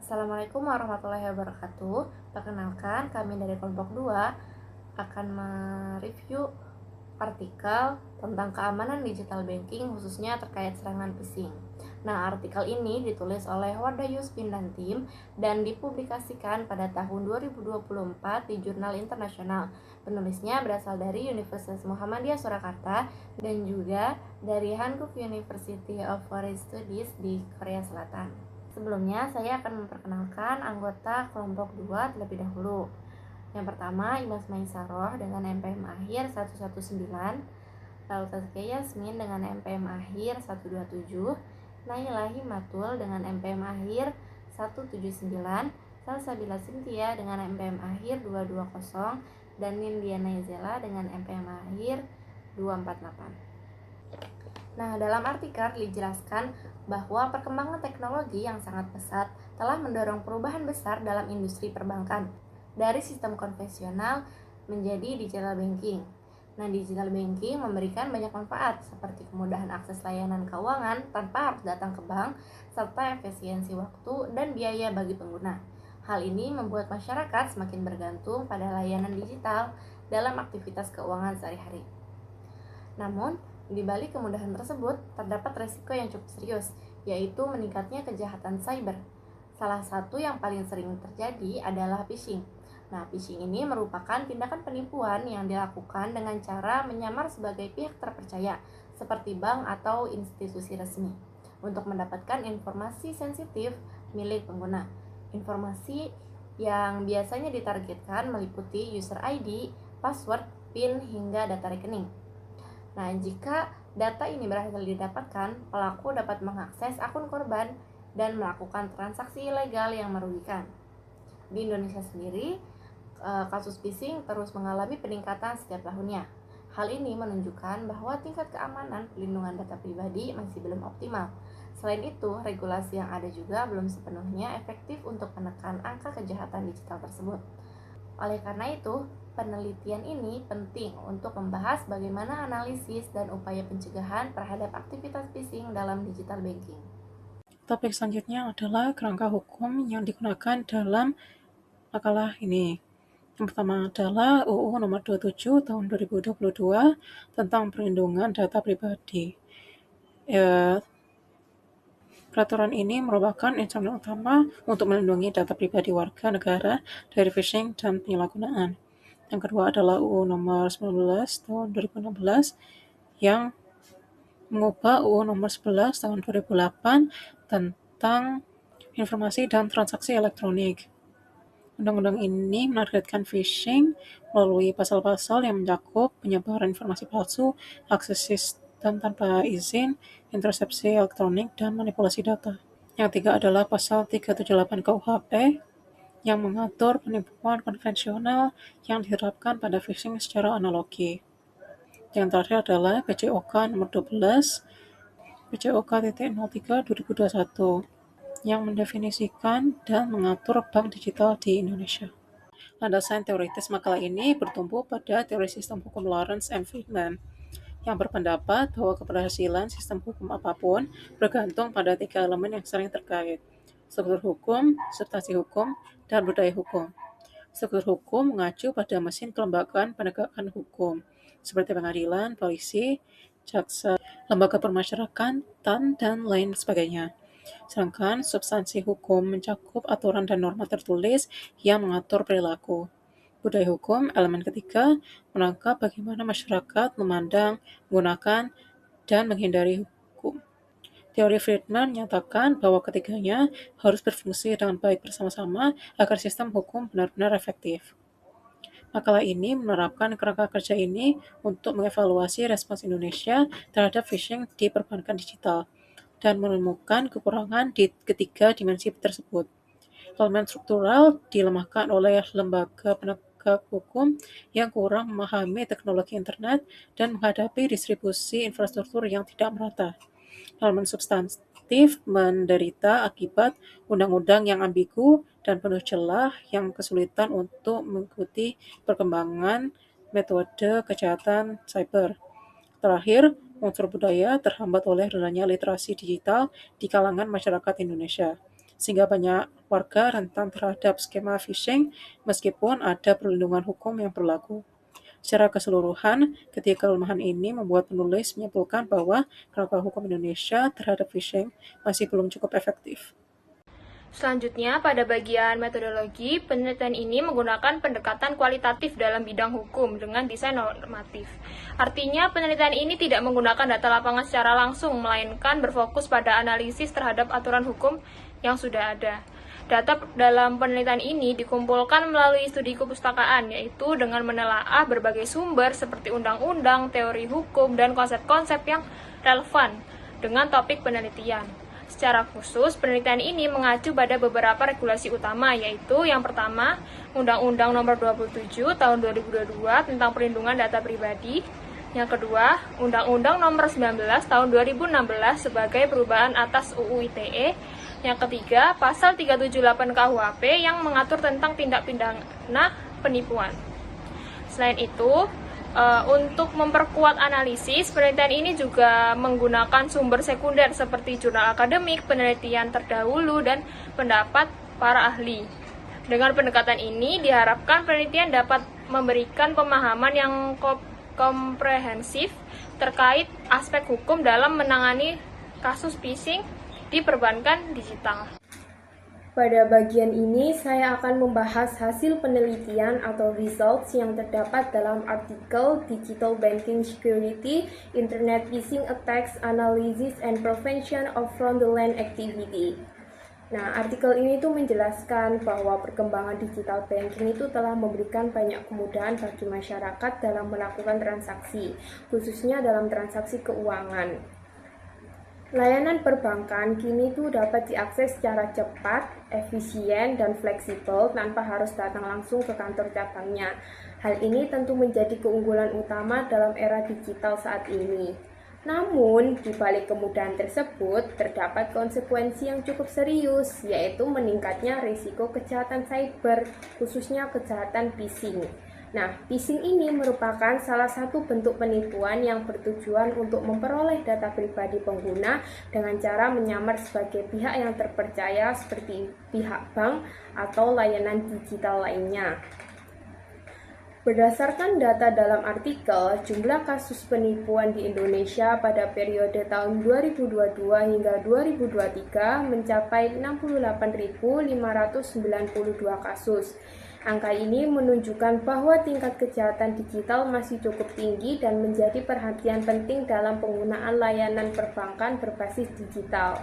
Assalamualaikum warahmatullahi wabarakatuh. Perkenalkan, kami dari kelompok 2 akan mereview artikel tentang keamanan digital banking khususnya terkait serangan phishing. Nah, artikel ini ditulis oleh Wardayus Bin dan tim dan dipublikasikan pada tahun 2024 di jurnal internasional. Penulisnya berasal dari Universitas Muhammadiyah Surakarta dan juga dari Hankuk University of Foreign Studies di Korea Selatan. Sebelumnya, saya akan memperkenalkan anggota kelompok 2 terlebih dahulu. Yang pertama, Imas Maisaroh dengan MPM akhir 119, lalu Tazkia Yasmin dengan MPM akhir 127, Naila Himatul dengan MPM akhir 179, Salsabila Cynthia dengan MPM akhir 220, dan Nindiana Zela dengan MPM akhir 248. Nah, dalam artikel dijelaskan bahwa perkembangan teknologi yang sangat pesat telah mendorong perubahan besar dalam industri perbankan dari sistem konvensional menjadi digital banking. Nah, digital banking memberikan banyak manfaat seperti kemudahan akses layanan keuangan tanpa harus datang ke bank, serta efisiensi waktu dan biaya bagi pengguna. Hal ini membuat masyarakat semakin bergantung pada layanan digital dalam aktivitas keuangan sehari-hari. Namun, di balik kemudahan tersebut, terdapat resiko yang cukup serius, yaitu meningkatnya kejahatan cyber. Salah satu yang paling sering terjadi adalah phishing. Nah, phishing ini merupakan tindakan penipuan yang dilakukan dengan cara menyamar sebagai pihak terpercaya, seperti bank atau institusi resmi, untuk mendapatkan informasi sensitif milik pengguna. Informasi yang biasanya ditargetkan meliputi user ID, password, PIN, hingga data rekening. Nah, jika data ini berhasil didapatkan, pelaku dapat mengakses akun korban dan melakukan transaksi ilegal yang merugikan. Di Indonesia sendiri, kasus phishing terus mengalami peningkatan setiap tahunnya. Hal ini menunjukkan bahwa tingkat keamanan pelindungan data pribadi masih belum optimal. Selain itu, regulasi yang ada juga belum sepenuhnya efektif untuk menekan angka kejahatan digital tersebut. Oleh karena itu, penelitian ini penting untuk membahas bagaimana analisis dan upaya pencegahan terhadap aktivitas phishing dalam digital banking. Topik selanjutnya adalah kerangka hukum yang digunakan dalam makalah ini. Yang pertama adalah UU Nomor 27 Tahun 2022 tentang Perlindungan Data Pribadi. Peraturan ini merupakan instrumen utama untuk melindungi data pribadi warga negara dari phishing dan penyalahgunaan. Yang kedua adalah UU Nomor 19 Tahun 2016 yang mengubah UU Nomor 11 Tahun 2008 tentang informasi dan transaksi elektronik. Undang-undang ini menargetkan phishing melalui pasal-pasal yang mencakup penyebaran informasi palsu, akses sistem tanpa izin, intersepsi elektronik, dan manipulasi data. Yang ketiga adalah pasal 378 KUHP yang mengatur penipuan konvensional yang diterapkan pada phishing secara analogi. Yang terakhir adalah PCOK nomor 12 PCOK.03 2021 yang mendefinisikan dan mengatur bank digital di Indonesia. Landasan teoritis makalah ini bertumbuh pada teori sistem hukum Lawrence M. Friedman yang berpendapat bahwa keberhasilan sistem hukum apapun bergantung pada 3 elemen yang sering terkait: struktur hukum, substansi hukum, dan budaya hukum. Struktur hukum mengacu pada mesin kelembagaan penegakan hukum, seperti pengadilan, polisi, jaksa, lembaga permasyarakatan, dan lain sebagainya. Sedangkan substansi hukum mencakup aturan dan norma tertulis yang mengatur perilaku. Budaya hukum, elemen ketiga, menangkap bagaimana masyarakat memandang, menggunakan, dan menghindari hukum. Teori Friedman menyatakan bahwa ketiganya harus berfungsi dengan baik bersama-sama agar sistem hukum benar-benar efektif. Makalah ini menerapkan kerangka kerja ini untuk mengevaluasi respons Indonesia terhadap phishing di perbankan digital dan menemukan kekurangan di ketiga dimensi tersebut. Elemen struktural dilemahkan oleh lembaga penegak hukum yang kurang memahami teknologi internet dan menghadapi distribusi infrastruktur yang tidak merata. Elemen substantif menderita akibat undang-undang yang ambigu dan penuh celah yang kesulitan untuk mengikuti perkembangan metode kejahatan cyber. Terakhir, unsur budaya terhambat oleh rendahnya literasi digital di kalangan masyarakat Indonesia, sehingga banyak warga rentan terhadap skema phishing meskipun ada perlindungan hukum yang berlaku. Secara keseluruhan, ketiga kelemahan ini membuat penulis menyimpulkan bahwa penegak hukum Indonesia terhadap phishing masih belum cukup efektif. Selanjutnya, pada bagian metodologi, penelitian ini menggunakan pendekatan kualitatif dalam bidang hukum dengan desain normatif. Artinya, penelitian ini tidak menggunakan data lapangan secara langsung, melainkan berfokus pada analisis terhadap aturan hukum yang sudah ada. Data dalam penelitian ini dikumpulkan melalui studi kepustakaan, yaitu dengan menelaah berbagai sumber seperti undang-undang, teori hukum, dan konsep-konsep yang relevan dengan topik penelitian. Secara khusus, penelitian ini mengacu pada beberapa regulasi utama, yaitu yang pertama, Undang-Undang Nomor 27 Tahun 2022 tentang Perlindungan Data Pribadi. Yang kedua, Undang-Undang Nomor 19 Tahun 2016 sebagai perubahan atas UU ITE. Yang ketiga, Pasal 378 KUHP yang mengatur tentang tindak pidana penipuan. Selain itu, untuk memperkuat analisis, penelitian ini juga menggunakan sumber sekunder seperti jurnal akademik, penelitian terdahulu, dan pendapat para ahli. Dengan pendekatan ini, diharapkan penelitian dapat memberikan pemahaman yang komprehensif terkait aspek hukum dalam menangani kasus phishing di perbankan digital. Pada bagian ini, saya akan membahas hasil penelitian atau results yang terdapat dalam artikel Digital Banking Security, Internet Phishing Attacks, Analysis and Prevention of Fraudulent Activity. Nah, artikel ini tuh menjelaskan bahwa perkembangan digital banking itu telah memberikan banyak kemudahan bagi masyarakat dalam melakukan transaksi, khususnya dalam transaksi keuangan. Layanan perbankan kini tuh dapat diakses secara cepat, efisien, dan fleksibel tanpa harus datang langsung ke kantor cabangnya. Hal ini tentu menjadi keunggulan utama dalam era digital saat ini. Namun, di balik kemudahan tersebut, terdapat konsekuensi yang cukup serius, yaitu meningkatnya risiko kejahatan cyber, khususnya kejahatan phishing. Nah, phishing ini merupakan salah satu bentuk penipuan yang bertujuan untuk memperoleh data pribadi pengguna dengan cara menyamar sebagai pihak yang terpercaya seperti pihak bank atau layanan digital lainnya. Berdasarkan data dalam artikel, jumlah kasus penipuan di Indonesia pada periode tahun 2022 hingga 2023 mencapai 68.592 kasus. Angka ini menunjukkan bahwa tingkat kejahatan digital masih cukup tinggi dan menjadi perhatian penting dalam penggunaan layanan perbankan berbasis digital.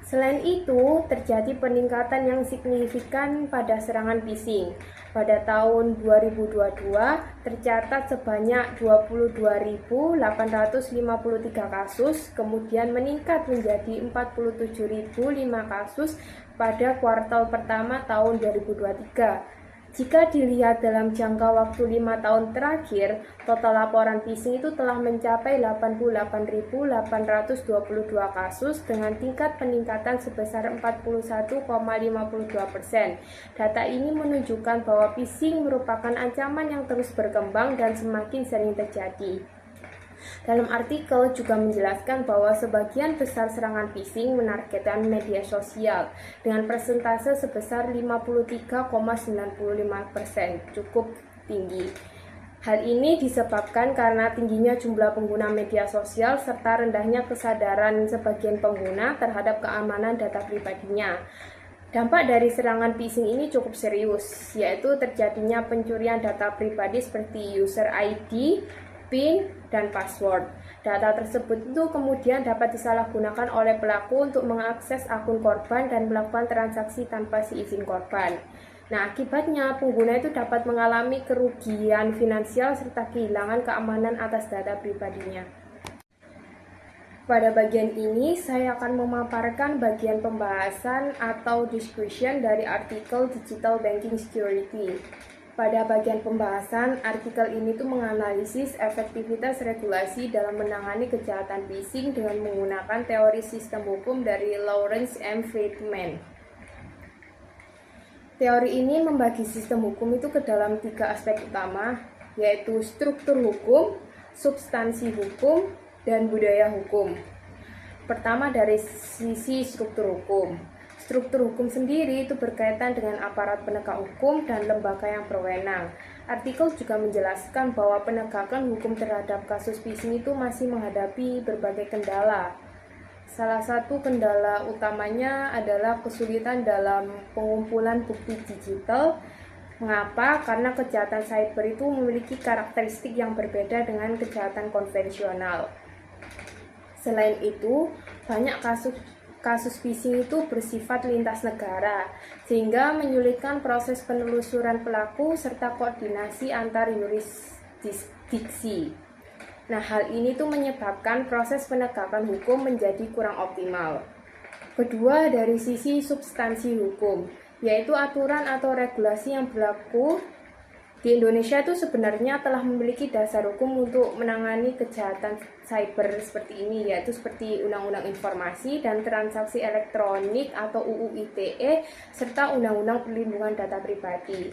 Selain itu, terjadi peningkatan yang signifikan pada serangan phishing. Pada tahun 2022, tercatat sebanyak 22.853 kasus, kemudian meningkat menjadi 47.005 kasus pada kuartal pertama tahun 2023. Jika dilihat dalam jangka waktu 5 tahun terakhir, total laporan phishing itu telah mencapai 88.822 kasus dengan tingkat peningkatan sebesar 41,52%. Data ini menunjukkan bahwa phishing merupakan ancaman yang terus berkembang dan semakin sering terjadi. Dalam artikel juga menjelaskan bahwa sebagian besar serangan phishing menargetkan media sosial dengan persentase sebesar 53,95%, cukup tinggi. Hal ini disebabkan karena tingginya jumlah pengguna media sosial serta rendahnya kesadaran sebagian pengguna terhadap keamanan data pribadinya. Dampak dari serangan phishing ini cukup serius, yaitu terjadinya pencurian data pribadi seperti user ID, PIN, dan password. Data tersebut itu kemudian dapat disalahgunakan oleh pelaku untuk mengakses akun korban dan melakukan transaksi tanpa seizin korban. Nah, akibatnya pengguna itu dapat mengalami kerugian finansial serta kehilangan keamanan atas data pribadinya. Pada bagian ini, saya akan memaparkan bagian pembahasan atau discussion dari artikel Digital Banking Security. Pada bagian pembahasan, artikel ini tuh menganalisis efektivitas regulasi dalam menangani kejahatan phishing dengan menggunakan teori sistem hukum dari Lawrence M. Friedman. Teori ini membagi sistem hukum itu ke dalam 3 aspek utama, yaitu struktur hukum, substansi hukum, dan budaya hukum. Pertama dari sisi struktur hukum. Struktur hukum sendiri itu berkaitan dengan aparat penegak hukum dan lembaga yang berwenang. Artikel juga menjelaskan bahwa penegakan hukum terhadap kasus phishing itu masih menghadapi berbagai kendala. Salah satu kendala utamanya adalah kesulitan dalam pengumpulan bukti digital. Mengapa? Karena kejahatan cyber itu memiliki karakteristik yang berbeda dengan kejahatan konvensional. Selain itu, banyak kasus phishing itu bersifat lintas negara, sehingga menyulitkan proses penelusuran pelaku serta koordinasi antar yurisdiksi. Nah, hal ini tuh menyebabkan proses penegakan hukum menjadi kurang optimal. Kedua, dari sisi substansi hukum, yaitu aturan atau regulasi yang berlaku di Indonesia itu sebenarnya telah memiliki dasar hukum untuk menangani kejahatan cyber seperti ini, yaitu seperti Undang-Undang Informasi dan Transaksi Elektronik atau UU ITE serta Undang-Undang Perlindungan Data Pribadi.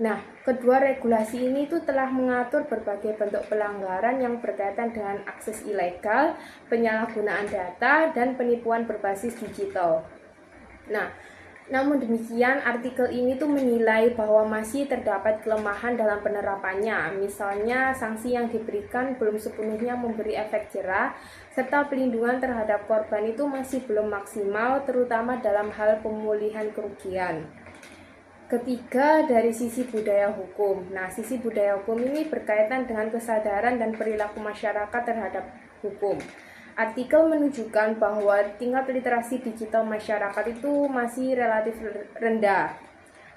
Nah, kedua regulasi ini tuh telah mengatur berbagai bentuk pelanggaran yang berkaitan dengan akses ilegal, penyalahgunaan data, dan penipuan berbasis digital. Nah, namun demikian, artikel ini tuh menilai bahwa masih terdapat kelemahan dalam penerapannya. Misalnya, sanksi yang diberikan belum sepenuhnya memberi efek jera, serta pelindungan terhadap korban itu masih belum maksimal, terutama dalam hal pemulihan kerugian. Ketiga, dari sisi budaya hukum. Nah, sisi budaya hukum ini berkaitan dengan kesadaran dan perilaku masyarakat terhadap hukum. Artikel menunjukkan bahwa tingkat literasi digital masyarakat itu masih relatif rendah.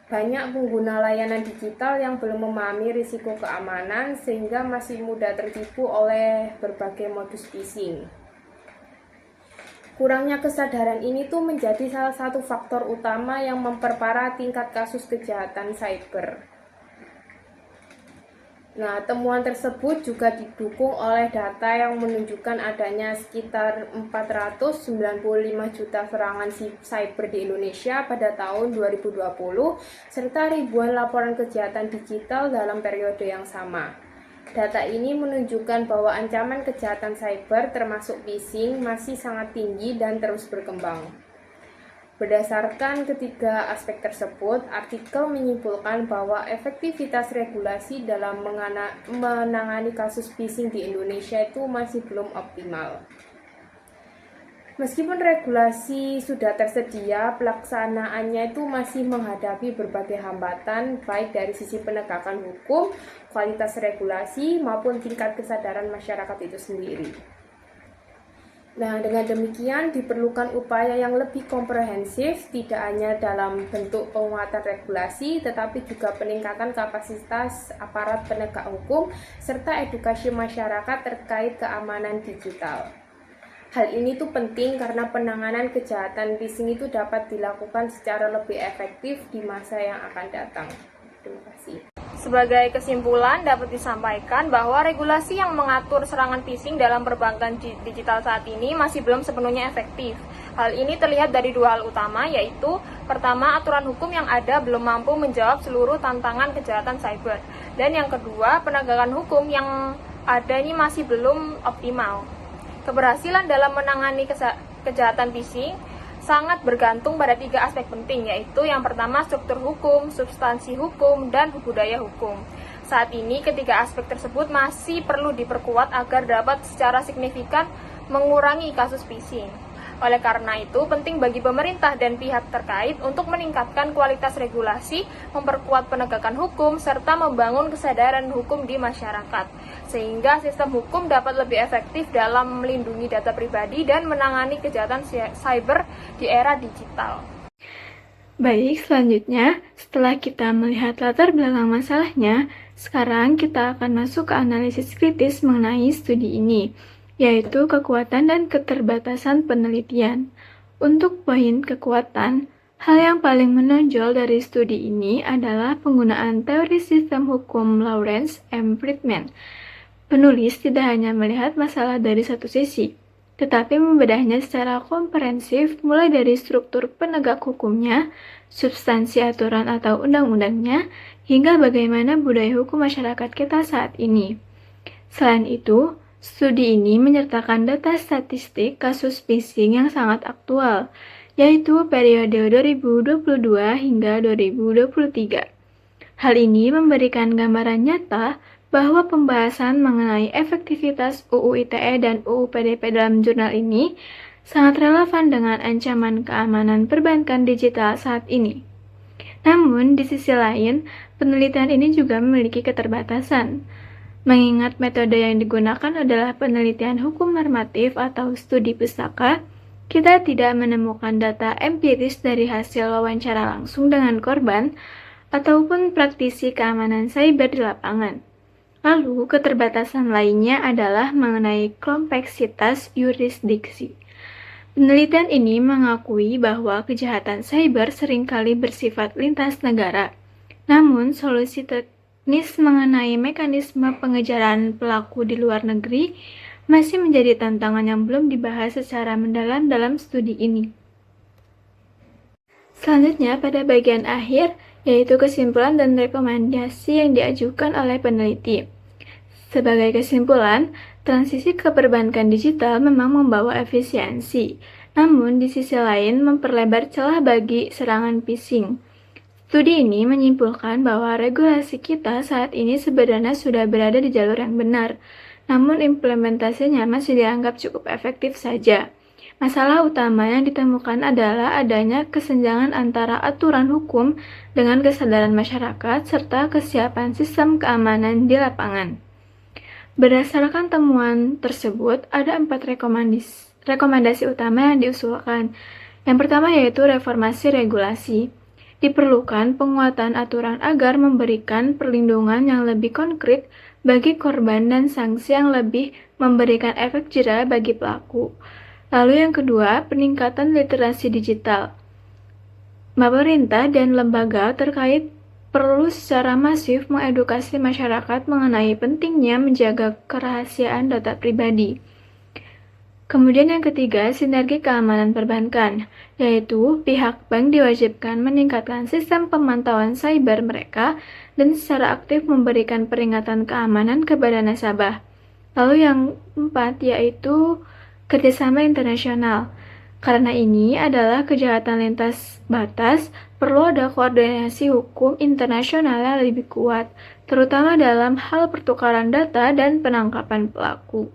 Banyak pengguna layanan digital yang belum memahami risiko keamanan sehingga masih mudah tertipu oleh berbagai modus phishing. Kurangnya kesadaran ini tuh menjadi salah satu faktor utama yang memperparah tingkat kasus kejahatan cyber. Nah, temuan tersebut juga didukung oleh data yang menunjukkan adanya sekitar 495 juta serangan cyber di Indonesia pada tahun 2020, serta ribuan laporan kejahatan digital dalam periode yang sama. Data ini menunjukkan bahwa ancaman kejahatan cyber termasuk phishing masih sangat tinggi dan terus berkembang. Berdasarkan ketiga aspek tersebut, artikel menyimpulkan bahwa efektivitas regulasi dalam menangani kasus phishing di Indonesia itu masih belum optimal. Meskipun regulasi sudah tersedia, pelaksanaannya itu masih menghadapi berbagai hambatan, baik dari sisi penegakan hukum, kualitas regulasi, maupun tingkat kesadaran masyarakat itu sendiri. Nah, dengan demikian diperlukan upaya yang lebih komprehensif, tidak hanya dalam bentuk penguatan regulasi, tetapi juga peningkatan kapasitas aparat penegak hukum, serta edukasi masyarakat terkait keamanan digital. Hal ini tuh penting karena penanganan kejahatan phishing itu dapat dilakukan secara lebih efektif di masa yang akan datang. Terima kasih. Sebagai kesimpulan, dapat disampaikan bahwa regulasi yang mengatur serangan phishing dalam perbankan digital saat ini masih belum sepenuhnya efektif. Hal ini terlihat dari dua hal utama, yaitu pertama, aturan hukum yang ada belum mampu menjawab seluruh tantangan kejahatan cyber. Dan yang kedua, penegakan hukum yang ada ini masih belum optimal. Keberhasilan dalam menangani kejahatan phishing sangat bergantung pada tiga aspek penting, yaitu yang pertama struktur hukum, substansi hukum, dan budaya hukum. Saat ini ketiga aspek tersebut masih perlu diperkuat agar dapat secara signifikan mengurangi kasus phishing. Oleh karena itu, penting bagi pemerintah dan pihak terkait untuk meningkatkan kualitas regulasi, memperkuat penegakan hukum, serta membangun kesadaran hukum di masyarakat, sehingga sistem hukum dapat lebih efektif dalam melindungi data pribadi dan menangani kejahatan cyber di era digital. Baik, selanjutnya, setelah kita melihat latar belakang masalahnya, sekarang kita akan masuk ke analisis kritis mengenai studi ini, yaitu kekuatan dan keterbatasan penelitian. Untuk poin kekuatan, hal yang paling menonjol dari studi ini adalah penggunaan teori sistem hukum Lawrence M. Friedman. Penulis tidak hanya melihat masalah dari satu sisi, tetapi membedahnya secara komprehensif mulai dari struktur penegak hukumnya, substansi aturan atau undang-undangnya, hingga bagaimana budaya hukum masyarakat kita saat ini. Selain itu, studi ini menyertakan data statistik kasus phishing yang sangat aktual. yaitu periode 2022 hingga 2023. Hal ini memberikan gambaran nyata bahwa pembahasan mengenai efektivitas UU ITE dan UU PDP dalam jurnal ini sangat relevan dengan ancaman keamanan perbankan digital saat ini. Namun, di sisi lain, penelitian ini juga memiliki keterbatasan. Mengingat metode yang digunakan adalah penelitian hukum normatif atau studi pustaka, kita tidak menemukan data empiris dari hasil wawancara langsung dengan korban ataupun praktisi keamanan cyber di lapangan. Lalu, keterbatasan lainnya adalah mengenai kompleksitas yurisdiksi. Penelitian ini mengakui bahwa kejahatan cyber seringkali bersifat lintas negara. Namun, solusi teknis mengenai mekanisme pengejaran pelaku di luar negeri masih menjadi tantangan yang belum dibahas secara mendalam dalam studi ini. Selanjutnya, pada bagian akhir, yaitu kesimpulan dan rekomendasi yang diajukan oleh peneliti. Sebagai kesimpulan, transisi ke perbankan digital memang membawa efisiensi, namun di sisi lain memperlebar celah bagi serangan phishing. Studi ini menyimpulkan bahwa regulasi kita saat ini sebenarnya sudah berada di jalur yang benar, namun implementasinya masih dianggap cukup efektif saja. Masalah utama yang ditemukan adalah adanya kesenjangan antara aturan hukum dengan kesadaran masyarakat serta kesiapan sistem keamanan di lapangan. Berdasarkan temuan tersebut, ada 4 rekomendasi utama yang diusulkan. Yang pertama yaitu reformasi regulasi. Diperlukan penguatan aturan agar memberikan perlindungan yang lebih konkret bagi korban dan sanksi yang lebih memberikan efek jera bagi pelaku. Lalu yang kedua, peningkatan literasi digital. Pemerintah dan lembaga terkait perlu secara masif mengedukasi masyarakat mengenai pentingnya menjaga kerahasiaan data pribadi. Kemudian yang ketiga, sinergi keamanan perbankan, yaitu pihak bank diwajibkan meningkatkan sistem pemantauan cyber mereka dan secara aktif memberikan peringatan keamanan kepada nasabah. Lalu yang keempat, yaitu kerjasama internasional. Karena ini adalah kejahatan lintas batas, perlu ada koordinasi hukum internasional yang lebih kuat, terutama dalam hal pertukaran data dan penangkapan pelaku.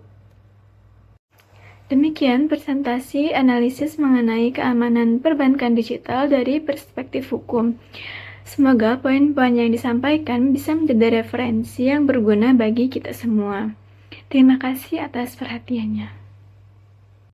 Demikian presentasi analisis mengenai keamanan perbankan digital dari perspektif hukum. Semoga poin-poin yang disampaikan bisa menjadi referensi yang berguna bagi kita semua. Terima kasih atas perhatiannya.